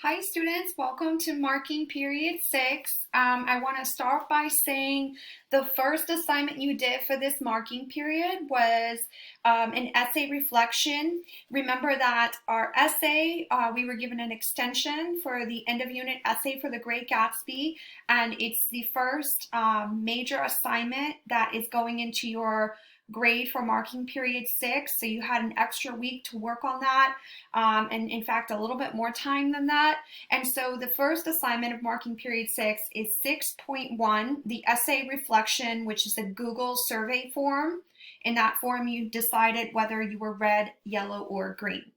Hi students, welcome to marking period 6. I want to start by saying the first assignment you did for this marking period was an essay reflection. Remember that our essay, we were given an extension for the end of unit essay for The Great Gatsby, and it's the first major assignment that is going into your grade for marking period 6. So you had an extra week to work on that, and in fact a little bit more time than that. And so the first assignment of marking period 6 is 6.1, the essay reflection, which is a Google survey form. In that form you decided whether you were red, yellow, or green.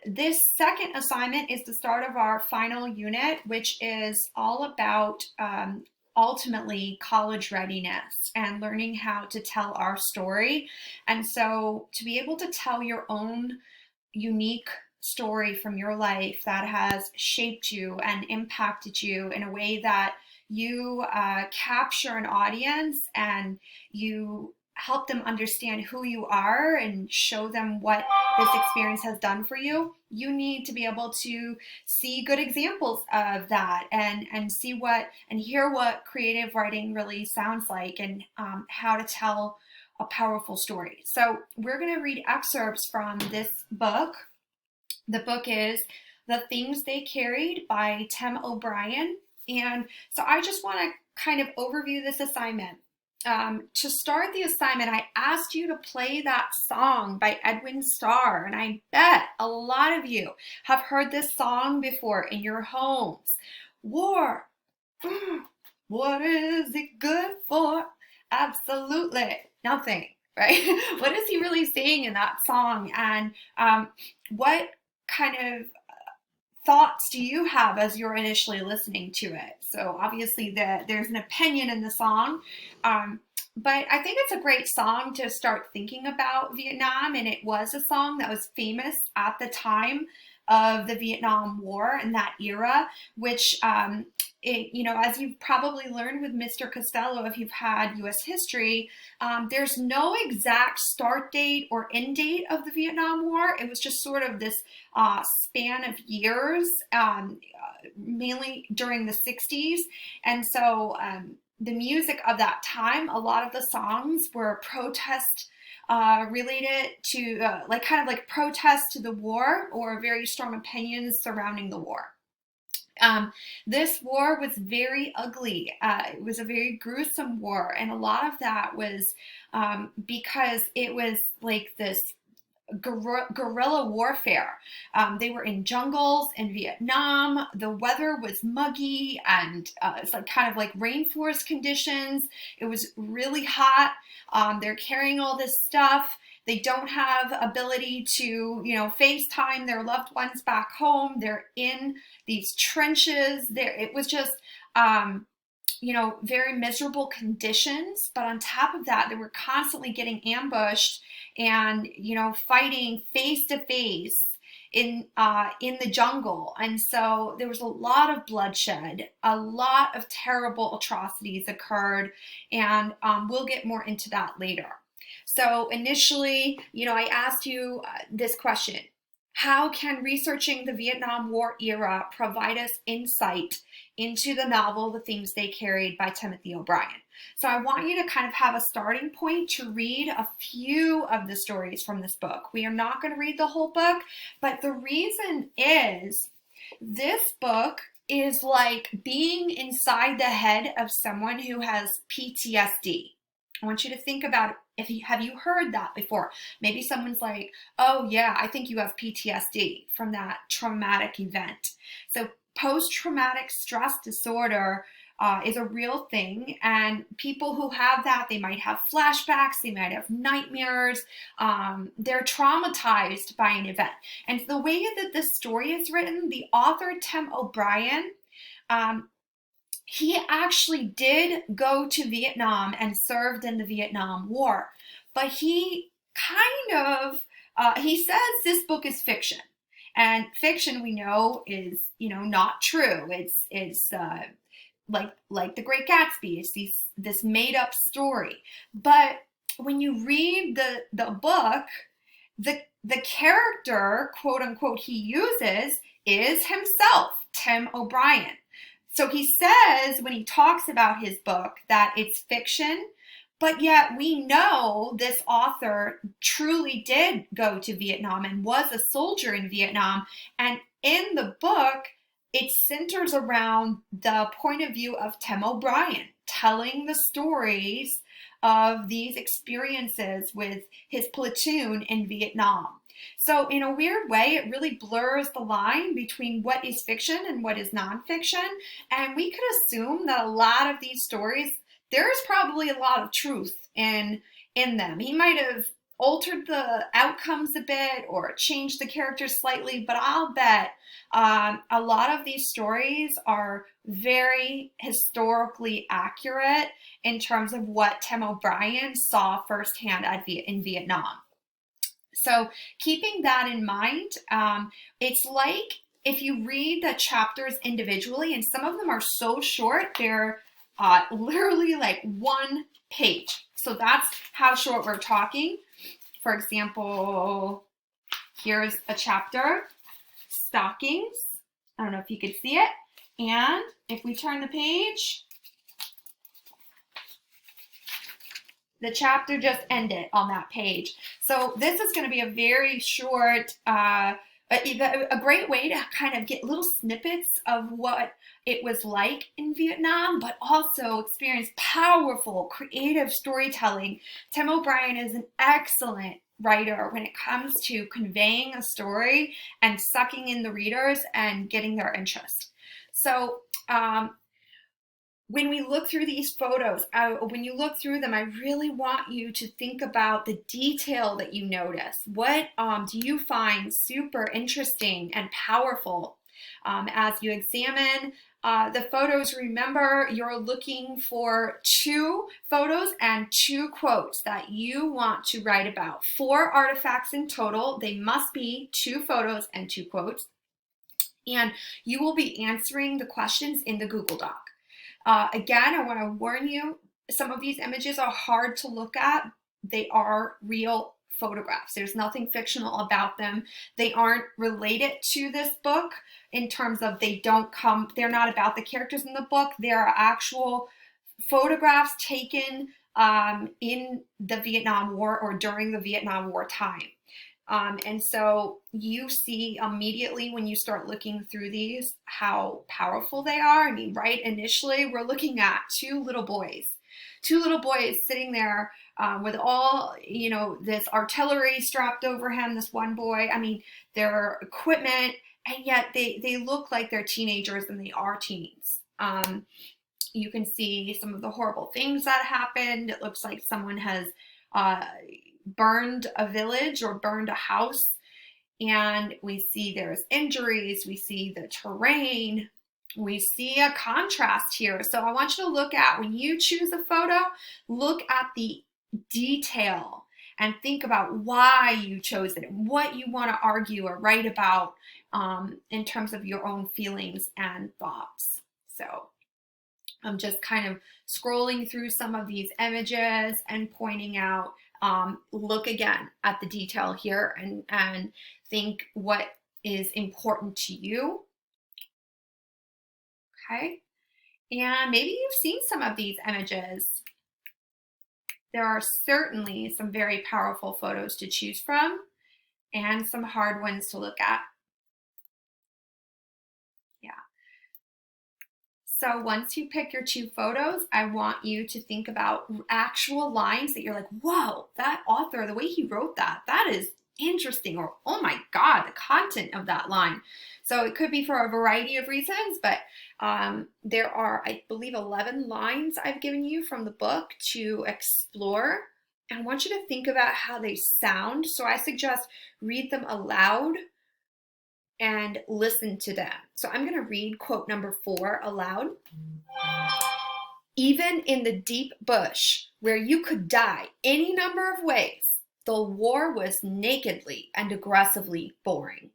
This second assignment is the start of our final unit, which is all about ultimately college readiness and learning how to tell our story. And so to be able to tell your own unique story from your life that has shaped you and impacted you in a way that you capture an audience and you help them understand who you are and show them what this experience has done for you, you need to be able to see good examples of that and see what and hear what creative writing really sounds like and how to tell a powerful story. So we're going to read excerpts from this book. The book is The Things They Carried by Tim O'Brien. And so I just want to kind of overview this assignment. To start the assignment, I asked you to play that song by Edwin Starr, and I bet a lot of you have heard this song before in your homes. War, what is it good for? Absolutely nothing, right? What is he really saying in that song? And what kind of thoughts do you have as you're initially listening to it? So obviously there's an opinion in the song, but I think it's a great song to start thinking about Vietnam, and it was a song that was famous at the time of the Vietnam War in that era, which as you've probably learned with Mr. Costello, if you've had U.S. history, there's no exact start date or end date of the Vietnam War. It was just sort of this span of years, mainly during the 60s. And so the music of that time, a lot of the songs were protest related to like protest to the war or very strong opinions surrounding the war. This war was very ugly. It was a very gruesome war, and a lot of that was because it was like this guerrilla warfare. They were in jungles in Vietnam. The weather was muggy and it's like kind of like rainforest conditions. It was really hot. They're carrying all this stuff. They don't have ability to, FaceTime their loved ones back home. They're in these trenches. It was just, very miserable conditions. But on top of that, they were constantly getting ambushed and, fighting face to face in the jungle. And so there was a lot of bloodshed, a lot of terrible atrocities occurred, and we'll get more into that later. So initially, I asked you this question: how can researching the Vietnam War era provide us insight into the novel The Things They Carried by Timothy O'Brien? So I want you to kind of have a starting point to read a few of the stories from this book. We are not going to read the whole book, but the reason is this book is like being inside the head of someone who has PTSD. I want you to think about have you heard that before? Maybe someone's like, oh yeah, I think you have PTSD from that traumatic event. So post-traumatic stress disorder is a real thing, and people who have that, they might have flashbacks, they might have nightmares, they're traumatized by an event. And the way that this story is written, the author Tim O'Brien, he actually did go to Vietnam and served in the Vietnam War, but he he says this book is fiction, and fiction we know is not true. It's like The Great Gatsby. It's this made up story. But when you read the book, the character, quote unquote, he uses is himself, Tim O'Brien. So he says when he talks about his book that it's fiction, but yet we know this author truly did go to Vietnam and was a soldier in Vietnam. And in the book, it centers around the point of view of Tim O'Brien, telling the stories of these experiences with his platoon in Vietnam. So in a weird way, it really blurs the line between what is fiction and what is nonfiction. And we could assume that a lot of these stories, there's probably a lot of truth in them. He might have altered the outcomes a bit or changed the characters slightly, but I'll bet a lot of these stories are very historically accurate in terms of what Tim O'Brien saw firsthand in Vietnam. So keeping that in mind, it's like if you read the chapters individually, and some of them are so short, they're literally like one page. So that's how short we're talking. For example, here's a chapter, stockings. I don't know if you could see it. And if we turn the page, the chapter just ended on that page. So this is going to be a very short, a great way to kind of get little snippets of what it was like in Vietnam, but also experience powerful, creative storytelling. Tim O'Brien is an excellent writer when it comes to conveying a story and sucking in the readers and getting their interest. So, when we look through these photos, when you look through them, I really want you to think about the detail that you notice. What do you find super interesting and powerful as you examine the photos? Remember, you're looking for 2 photos and 2 quotes that you want to write about. 4 artifacts in total. They must be 2 photos and 2 quotes. And you will be answering the questions in the Google Doc. Again, I want to warn you, some of these images are hard to look at. They are real photographs. There's nothing fictional about them. They aren't related to this book in terms of they're not about the characters in the book. They are actual photographs taken in the Vietnam War or during the Vietnam War time. And so you see immediately when you start looking through these how powerful they are. I mean, right initially, we're looking at 2 little boys sitting there with all, this artillery strapped over him, this one boy, I mean, their equipment, and yet they look like they're teenagers and they are teens. You can see some of the horrible things that happened. It looks like someone has burned a village or burned a house, and we see there's injuries, we see the terrain, we see a contrast here. So I want you to look at, when you choose a photo, look at the detail and think about why you chose it and what you want to argue or write about in terms of your own feelings and thoughts. So I'm just kind of scrolling through some of these images and pointing out, look again at the detail here and think what is important to you. Okay. And maybe you've seen some of these images. There are certainly some very powerful photos to choose from and some hard ones to look at. Yeah. So once you pick your 2 photos, I want you to think about actual lines that you're like, whoa, that author, the way he wrote that is interesting, or oh my God, the content of that line. So it could be for a variety of reasons, but there are, I believe, 11 lines I've given you from the book to explore. And I want you to think about how they sound. So I suggest read them aloud and listen to them. So I'm going to read quote number 4 aloud. Even in the deep bush, where you could die any number of ways, the war was nakedly and aggressively boring.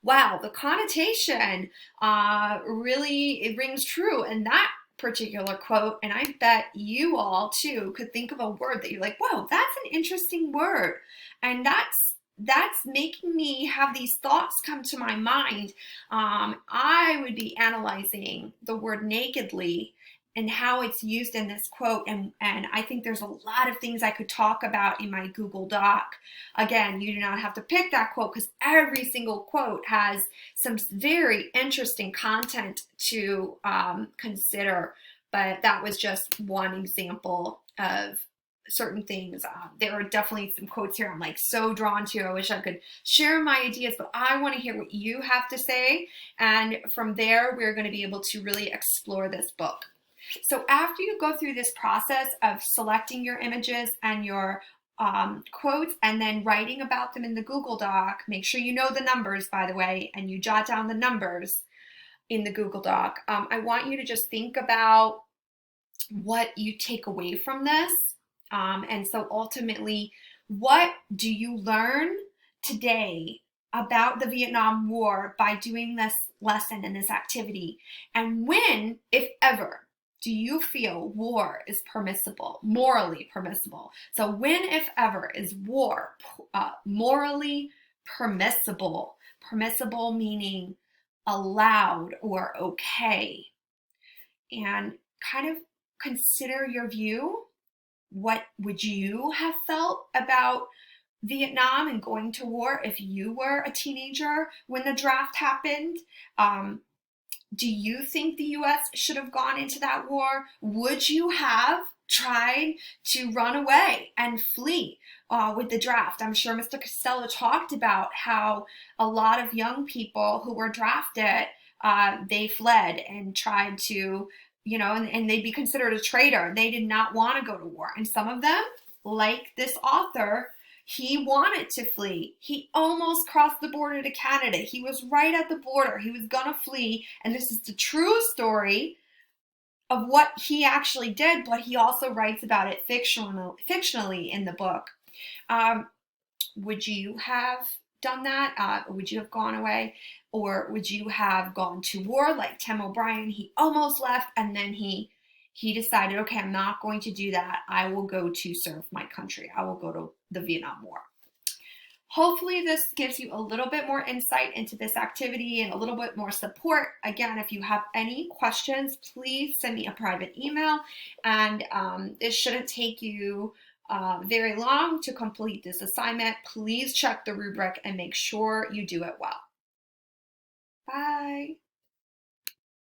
Wow, the connotation really, it rings true in that particular quote, and I bet you all too could think of a word that you're like, whoa, that's an interesting word. And that's that's making me have these thoughts come to my mind. I would be analyzing the word nakedly and how it's used in this quote. And I think there's a lot of things I could talk about in my Google Doc. Again, you do not have to pick that quote because every single quote has some very interesting content to consider. But that was just one example of certain things. There are definitely some quotes here I'm like so drawn to. I wish I could share my ideas, but I want to hear what you have to say. And from there, we're going to be able to really explore this book. So after you go through this process of selecting your images and your quotes and then writing about them in the Google Doc, make sure you know the numbers, by the way, and you jot down the numbers in the Google Doc. I want you to just think about what you take away from this. And so ultimately, what do you learn today about the Vietnam War by doing this lesson and this activity? And when, if ever, do you feel war is permissible, morally permissible? So when, if ever, is war morally permissible? Permissible meaning allowed or okay. And kind of consider your view. What would you have felt about Vietnam and going to war if you were a teenager when the draft happened? Do you think the US should have gone into that war? Would you have tried to run away and flee with the draft? I'm sure Mr. Costello talked about how a lot of young people who were drafted, they fled and tried to, and they'd be considered a traitor. They did not want to go to war. And some of them, like this author, he wanted to flee. He almost crossed the border to Canada. He was right at the border. He was gonna flee. And this is the true story of what he actually did, but he also writes about it fictionally in the book. Would you have done that? Would you have gone away? Or would you have gone to war like Tim O'Brien? He almost left and then he decided, okay, I'm not going to do that. I will go to serve my country. I will go to the Vietnam War. Hopefully this gives you a little bit more insight into this activity and a little bit more support. Again, if you have any questions, please send me a private email. And this shouldn't take you very long to complete this assignment. Please check the rubric and make sure you do it well. Bye.